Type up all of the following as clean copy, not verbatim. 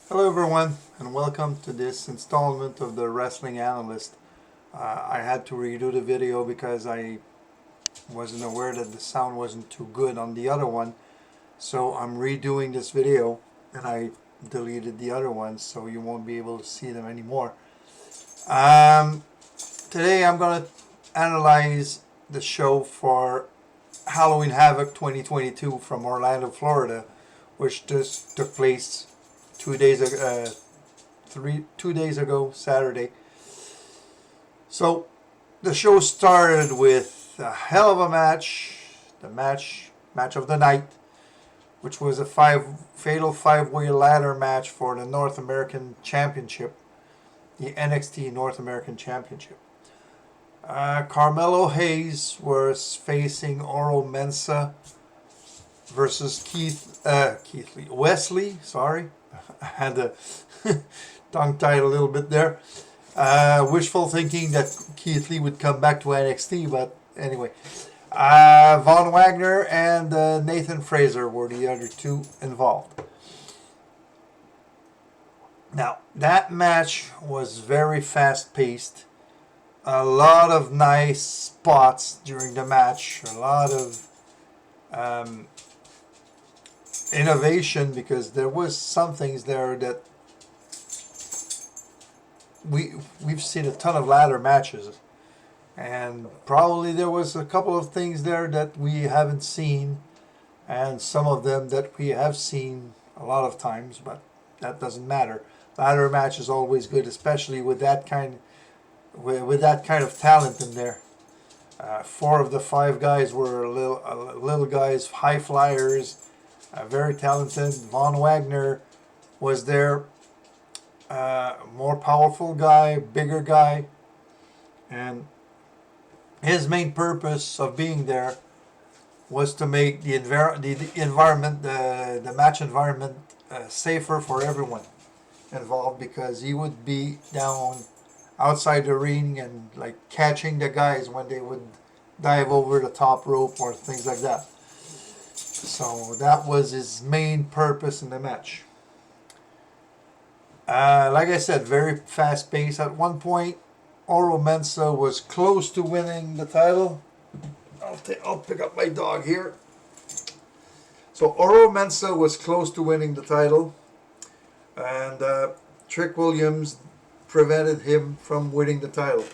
Hello everyone and welcome to this installment of the Wrestling Analyst. I had to redo the video because I wasn't aware that the sound wasn't too good on the other one. So I'm redoing this video and I deleted the other ones so you won't be able to see them anymore. Um, Today I'm going to analyze the show for Halloween Havoc 2022 from Orlando, Florida, which just took place 2 days ago. 2 days ago, Saturday. So the show started with a hell of a match, the match of the night, which was a fatal five-way ladder match for the North American Championship, the NXT North American Championship. Carmelo Hayes was facing Oro Mensah versus Wesley. Sorry, I had to tongue-tied a little bit there. Wishful thinking that Keith Lee would come back to NXT, but anyway. Von Wagner and Nathan Fraser were the other two involved. Now, that match was very fast-paced. A lot of nice spots during the match. A lot of innovation, because there was some things there that we've seen a ton of ladder matches, and probably there was a couple of things there that we haven't seen, and some of them that we have seen a lot of times, but that doesn't matter. Ladder match is always good, especially with that kind of talent in there. Four of the five guys were little guys, high flyers, very talented. Von Wagner was there. More powerful guy, bigger guy, and his main purpose of being there was to make the environment, the match environment, safer for everyone involved, because he would be down outside the ring and like catching the guys when they would dive over the top rope or things like that. So that was his main purpose in the match. Like I said, very fast pace. At one point, Oro Mensah was close to winning the title. I'll pick up my dog here. So Oro Mensah was close to winning the title, and Trick Williams prevented him from winning the title.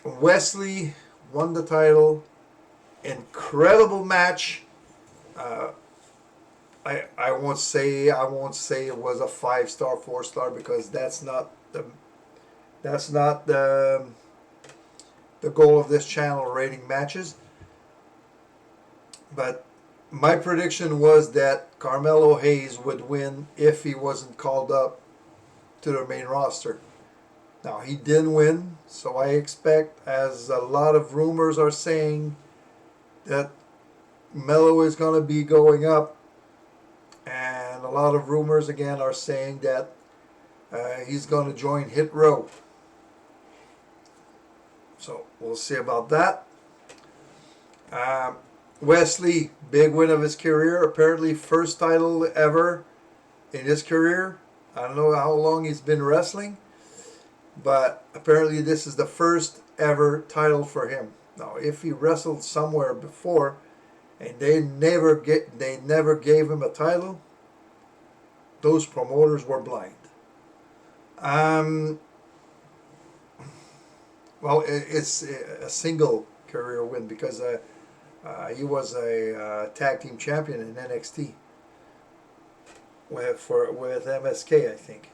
Wesley won the title. Incredible match. I won't say it was a 5-star, 4-star, because that's not the goal of this channel, rating matches. But my prediction was that Carmelo Hayes would win if he wasn't called up to the main roster. Now, he didn't win, so I expect, as a lot of rumors are saying, that Melo is going to be going up. And a lot of rumors again are saying that he's going to join Hit Row. So we'll see about that. Wesley, big win of his career. Apparently first title ever in his career. I don't know how long he's been wrestling, but apparently this is the first ever title for him. Now, if he wrestled somewhere before and they never gave him a title, those promoters were blind. Well, it's a single career win, because he was a tag team champion in NXT with MSK, I think.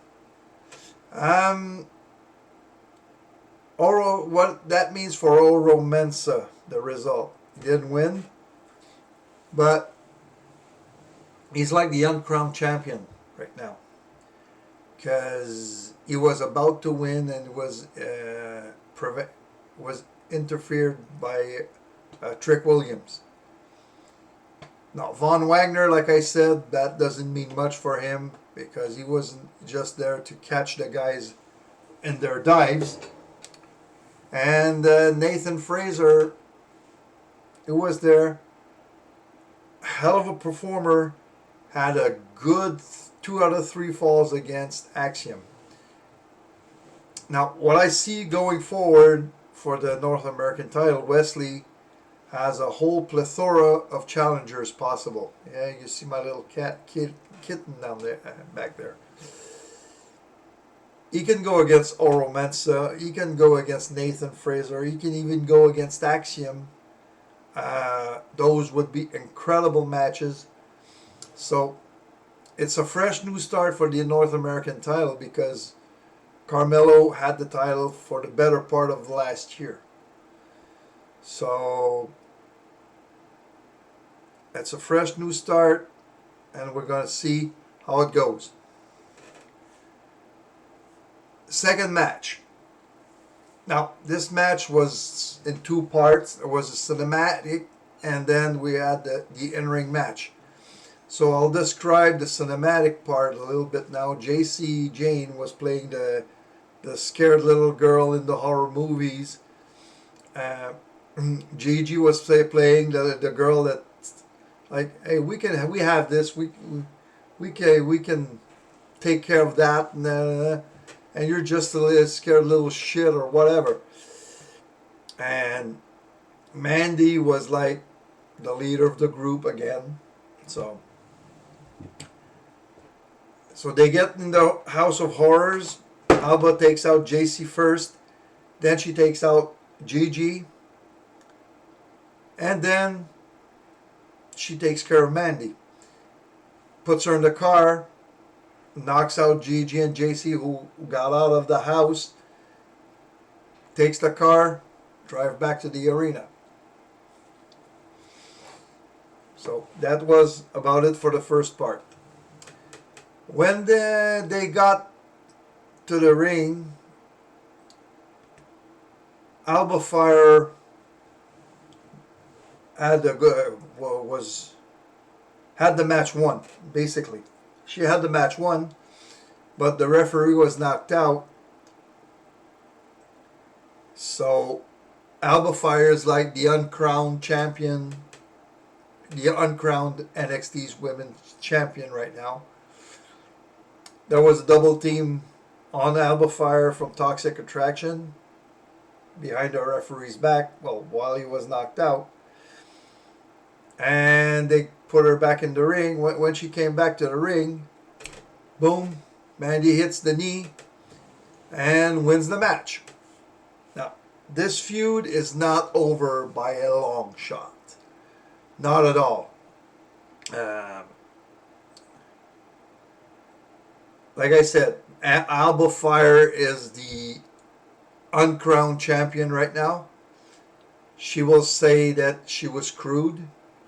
What that means for Oro Mensah, the result. He didn't win, but he's like the uncrowned champion right now, because he was about to win and was interfered by Trick Williams. Now, Von Wagner, like I said, that doesn't mean much for him, because he wasn't just there to catch the guys in their dives. And Nathan Fraser, who was there, hell of a performer, had a good 2 out of 3 falls against Axiom. Now, what I see going forward for the North American title, Wesley has a whole plethora of challengers possible. Yeah, you see my little kitten down there, back there. He can go against Oro Mensah. He can go against Nathan Fraser. He can even go against Axiom. Those would be incredible matches. So it's a fresh new start for the North American title because Carmelo had the title for the better part of last year. So it's a fresh new start, and we're going to see how it goes. Second match. Now, this match was in 2 parts. There was a cinematic, and then we had the in-ring match. So I'll describe the cinematic part a little bit now. JC Jane was playing the scared little girl in the horror movies. Gigi was playing the girl that, like, hey, we have this. We can take care of that, and you're just a scared little shit or whatever. And Mandy was like the leader of the group again. So they get in the House of Horrors. Alba takes out JC first. Then she takes out Gigi. And then she takes care of Mandy. Puts her in the car. Knocks out Gigi and JC, who got out of the house. Takes the car. Drive back to the arena. So that was about it for the first part. When they got to the ring, Alba Fire had the match won, basically. She had the match won, but the referee was knocked out. So Alba Fire is like the uncrowned champion, the uncrowned NXT's women's champion right now. There was a double team on Alba Fire from Toxic Attraction behind the referee's back, well, while he was knocked out. And they put her back in the ring. When she came back to the ring, boom, Mandy hits the knee and wins the match. Now, this feud is not over by a long shot. Not at all. Like I said, Alba Fire is the uncrowned champion right now. She will say that she was screwed,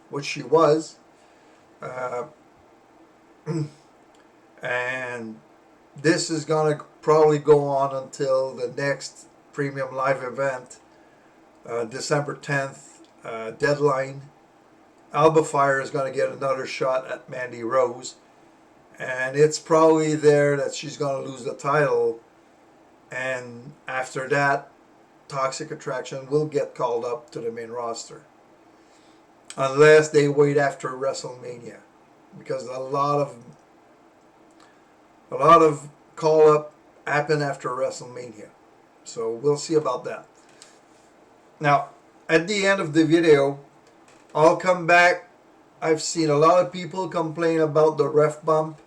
which she was. And this is going to probably go on until the next premium live event, December 10th, deadline. Alba Fire is going to get another shot at Mandy Rose. And it's probably there that she's going to lose the title. And after that, Toxic Attraction will get called up to the main roster. Unless they wait after WrestleMania. Because a lot of call-up happen after WrestleMania. So we'll see about that. Now, at the end of the video, I'll come back. I've seen a lot of people complain about the ref bump.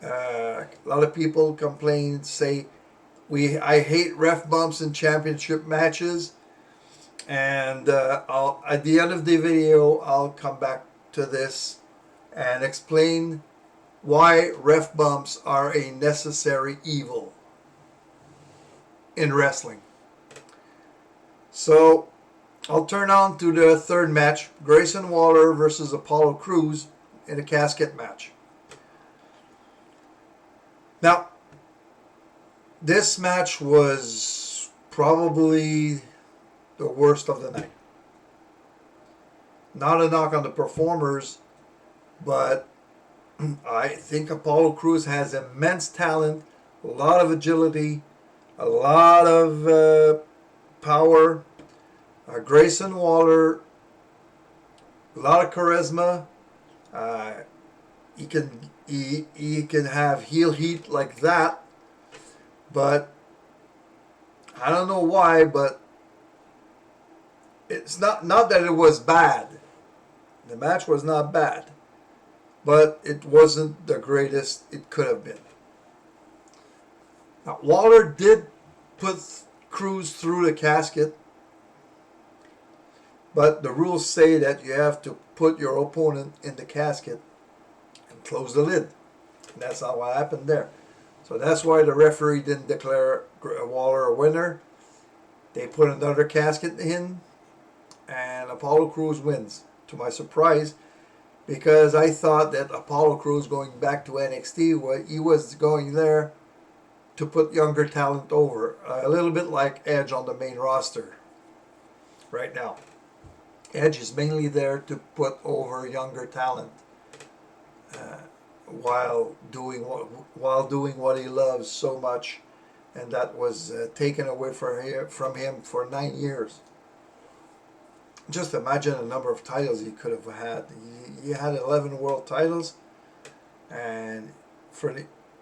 A lot of people complain, say, I hate ref bumps in championship matches. And at the end of the video, I'll come back to this and explain why ref bumps are a necessary evil in wrestling. So I'll turn on to the third match, Grayson Waller versus Apollo Crews in a casket match. Now, this match was probably the worst of the night. Not a knock on the performers, but I think Apollo Crews has immense talent, a lot of agility, a lot of power. Grayson Waller, a lot of charisma. he can have heel heat like that, but I don't know why, but it's not that it was bad. The match was not bad, but it wasn't the greatest it could have been. Now, Waller did put Cruz through the casket, but the rules say that you have to put your opponent in the casket and close the lid. And that's not what happened there. So that's why the referee didn't declare Waller a winner. They put another casket in, and Apollo Crews wins, to my surprise, because I thought that Apollo Crews going back to NXT, he was going there to put younger talent over, a little bit like Edge on the main roster right now. Edge is mainly there to put over younger talent while doing what he loves so much, and that was taken away from him for 9 years. Just imagine the number of titles he could have had. He had 11 world titles, and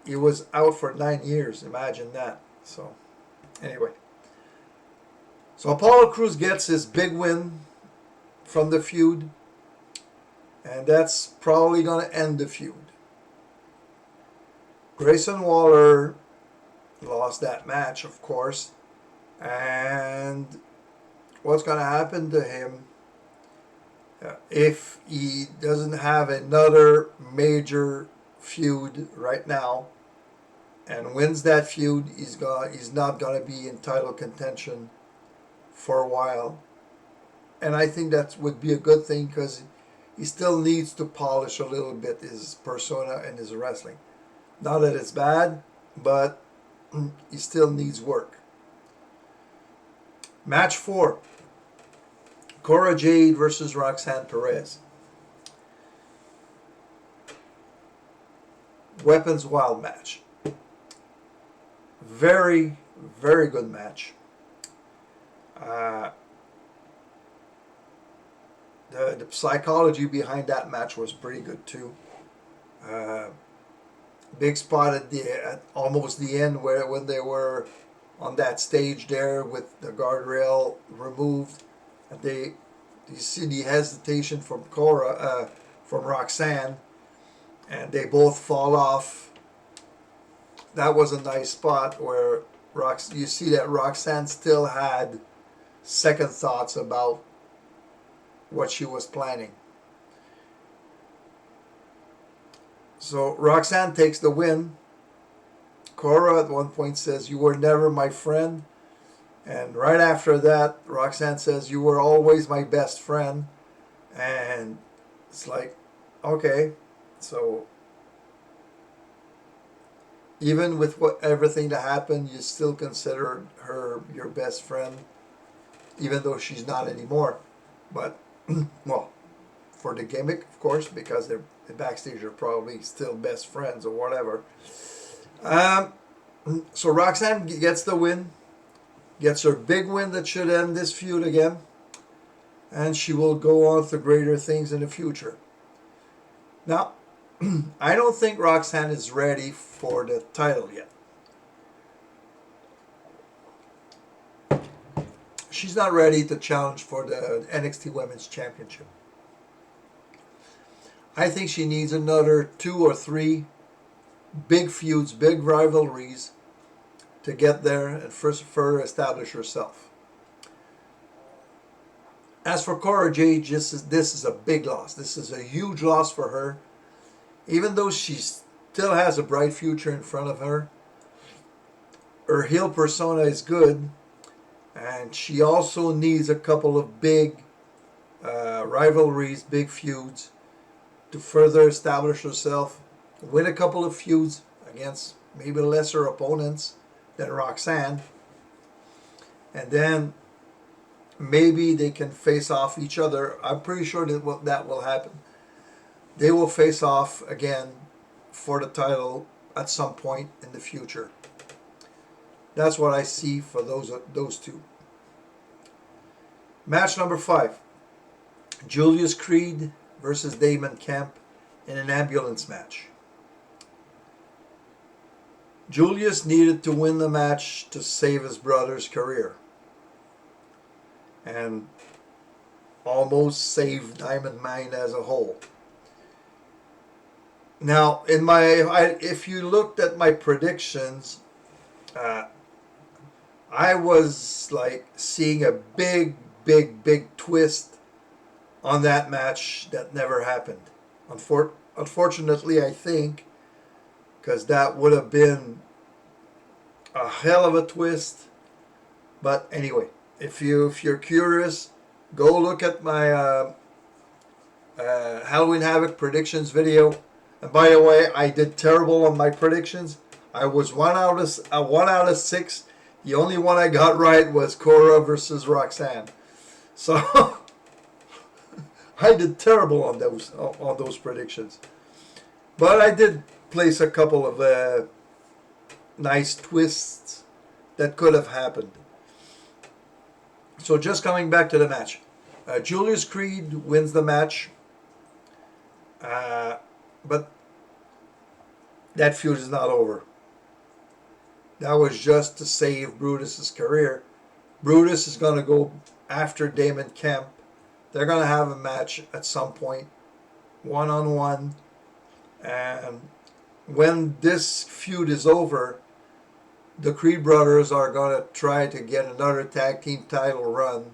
he was out for 9 years. Imagine that. So, anyway. So Apollo Crews gets his big win from the feud, and that's probably going to end the feud. Grayson Waller lost that match, of course, and what's going to happen to him if he doesn't have another major feud right now and wins that feud, he's not going to be in title contention for a while. And I think that would be a good thing, because he still needs to polish a little bit his persona and his wrestling. Not that it's bad, but he still needs work. Match 4. Cora Jade versus Roxanne Perez. Weapons Wild match. Very, very good match. The psychology behind that match was pretty good too. Big spot at almost the end, when they were on that stage there with the guardrail removed, and you see the hesitation from Roxanne, and they both fall off. That was a nice spot where you see that Roxanne still had second thoughts about what she was planning. So Roxanne takes the win. Cora at one point says, "You were never my friend." And right after that, Roxanne says, "You were always my best friend." And it's like, okay, so even with everything that happened, you still consider her your best friend, even though she's not anymore. But, well, for the gimmick, of course, because the backstage are probably still best friends or whatever. So Roxanne gets the win, gets her big win that should end this feud again, and she will go on to greater things in the future. Now, I don't think Roxanne is ready for the title yet. She's not ready to challenge for the NXT Women's Championship. I think she needs another 2 or 3 big feuds, big rivalries to get there and further establish herself. As for Cora Jade, this is a big loss. This is a huge loss for her. Even though she still has a bright future in front of her, her heel persona is good, and she also needs a couple of big rivalries, big feuds, to further establish herself, win a couple of feuds against maybe lesser opponents than Roxanne, and then maybe they can face off each other. I'm pretty sure that will happen. They will face off again for the title at some point in the future. That's what I see for those two. Match number 5. Julius Creed versus Damon Kemp in an ambulance match. Julius needed to win the match to save his brother's career and almost save Diamond Mine as a whole. Now, if you looked at my predictions, I was like seeing a big, big, big twist on that match that never happened. Unfortunately, I think, because that would have been a hell of a twist. But anyway, if you're curious, go look at my Halloween Havoc predictions video. And by the way, I did terrible on my predictions. I was 1 out of 6. The only one I got right was Cora versus Roxanne. So I did terrible on those predictions. But I did place a couple of nice twists that could have happened. So just coming back to the match. Julius Creed wins the match. But that feud is not over. That was just to save Brutus's career. Brutus is going to go after Damon Kemp. They're going to have a match at some point, one-on-one. And when this feud is over, the Creed brothers are going to try to get another tag team title run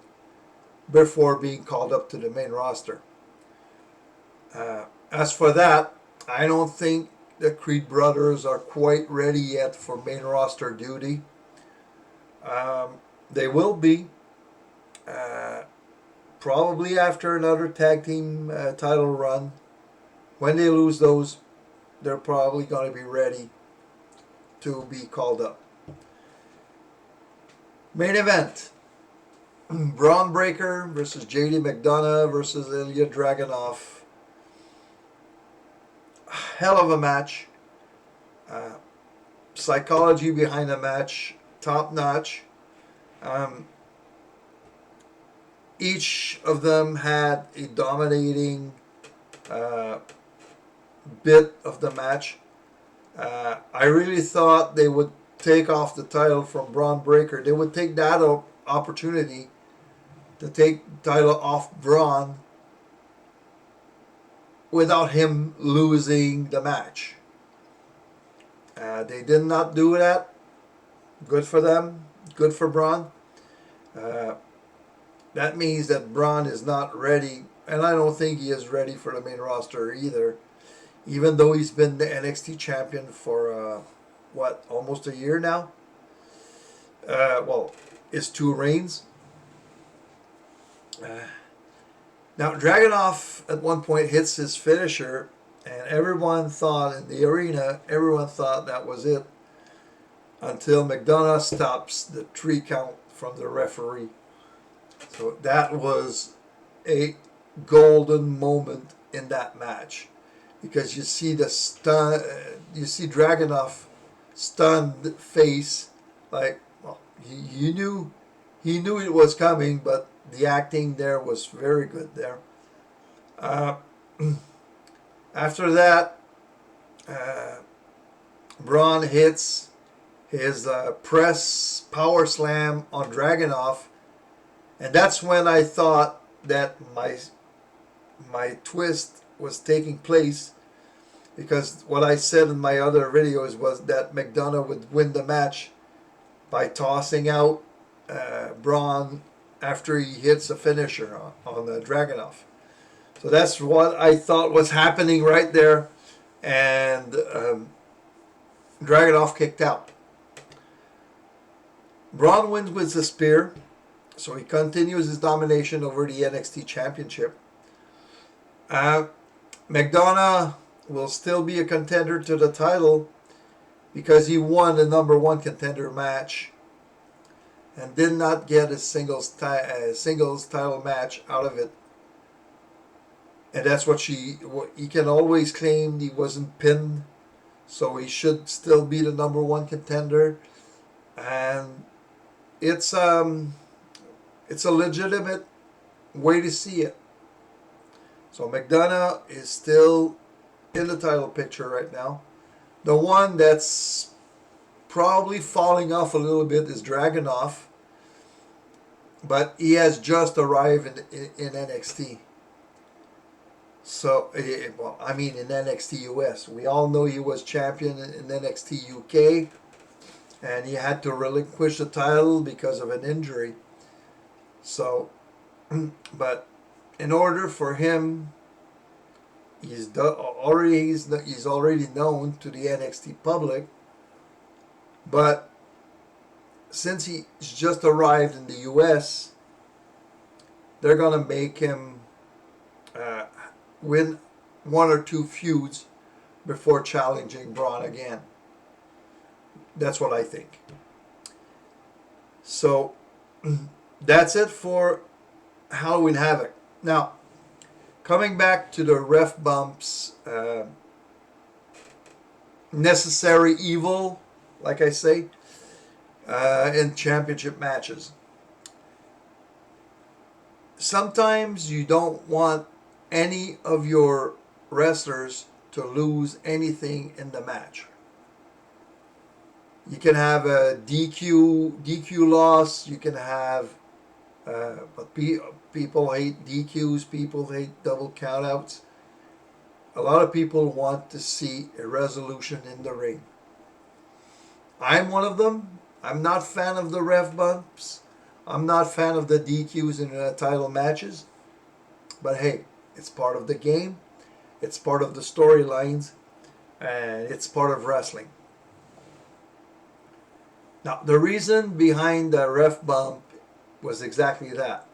before being called up to the main roster. As for that, I don't think the Creed brothers are quite ready yet for main roster duty. They will be. Probably after another tag team title run. When they lose those, they're probably going to be ready to be called up. Main event. Braun Breaker versus JD McDonough versus Ilya Dragunov. Hell of a match. Psychology behind the match, top notch. Each of them had a dominating bit of the match. I really thought they would take off the title from Braun Breaker. They would take that opportunity to take the title off Braun without him losing the match. They did not do that. Good for them. Good for Braun. That means that Braun is not ready, and I don't think he is ready for the main roster either, even though he's been the NXT champion for, almost a year now? It's 2 reigns. Now, Dragunov at one point hits his finisher, and everyone thought in the arena, that was it, until McDonough stops the 3 count from the referee. So that was a golden moment in that match, because you see Dragunov stunned face, like, well, he knew it was coming, but the acting there was very good there. After that, Braun hits his press power slam on Dragunov, and that's when I thought that my twist was taking place, because what I said in my other videos was that McDonough would win the match by tossing out Braun after he hits a finisher on Dragunov. So that's what I thought was happening right there, and Dragunov kicked out. Braun wins with the spear, so he continues his domination over the NXT Championship. McDonough will still be a contender to the title because he won the number 1 contender match and did not get a singles title match out of it. And that's what he can always claim. He wasn't pinned, so he should still be the number 1 contender. And it's a legitimate way to see it. So McDonough is still in the title picture right now. The one that's probably falling off a little bit is Dragunov, but he has just arrived in NXT. So, well, I mean in NXT US. We all know he was champion in NXT UK, and he had to relinquish the title because of an injury. So, but in order for him, he's already known to the NXT public, but since he's just arrived in the US, they're gonna make him win one or two feuds before challenging Braun again. That's what I think. So that's it for Halloween Havoc. Now, coming back to the ref bumps, necessary evil, like I say, in championship matches. Sometimes you don't want any of your wrestlers to lose anything in the match. You can have a DQ loss. You can have, but people hate DQs. People hate double countouts. A lot of people want to see a resolution in the ring. I'm one of them. I'm not a fan of the ref bumps. I'm not a fan of the DQs in title matches. But hey, it's part of the game. It's part of the storylines. And it's part of wrestling. Now, the reason behind the ref bump was exactly that.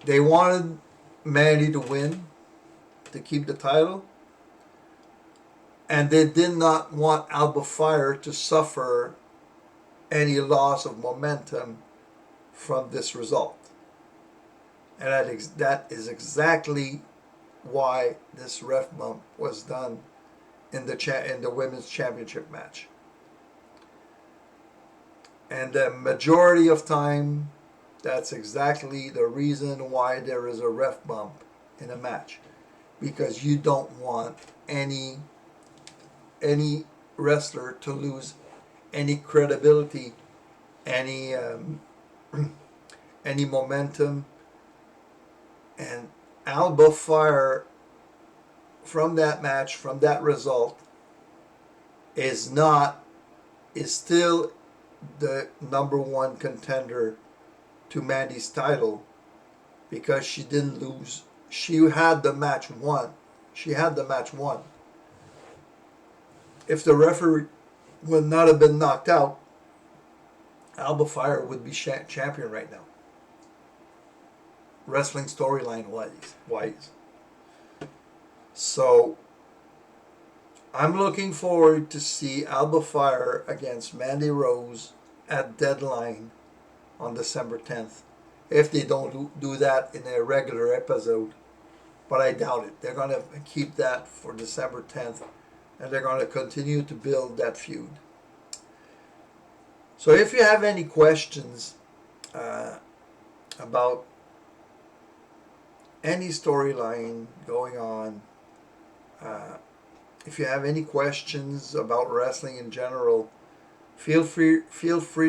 They wanted Mandy to win, to keep the title. And they did not want Alba Fire to suffer any loss of momentum from this result. And that is exactly why this ref bump was done in the women's championship match. And the majority of time, that's exactly the reason why there is a ref bump in a match. Because you don't want any wrestler to lose any credibility, any momentum. And Alba Fire, from that match, from that result, is still the number one contender to Mandy's title, because she didn't lose. She had the match won. If the referee would not have been knocked out, Alba Fire would be champion right now. Wrestling storyline wise. So I'm looking forward to see Alba Fire against Mandy Rose at Deadline on December 10th. If they don't do that in a regular episode. But I doubt it. They're going to keep that for December 10th. And they're going to continue to build that feud. So if you have any questions about any storyline going on, if you have any questions about wrestling in general, feel free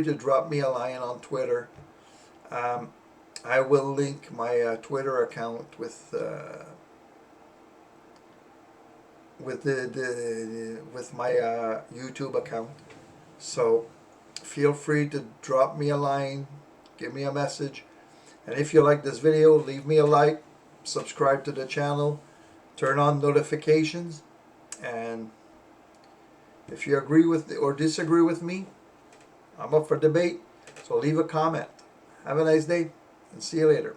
to drop me a line on Twitter. I will link my Twitter account with my YouTube account. So feel free to drop me a line, give me a message, and if you like this video, leave me a like, subscribe to the channel, turn on notifications, and if you agree with or disagree with me, I'm up for debate, so leave a comment. Have a nice day, and see you later.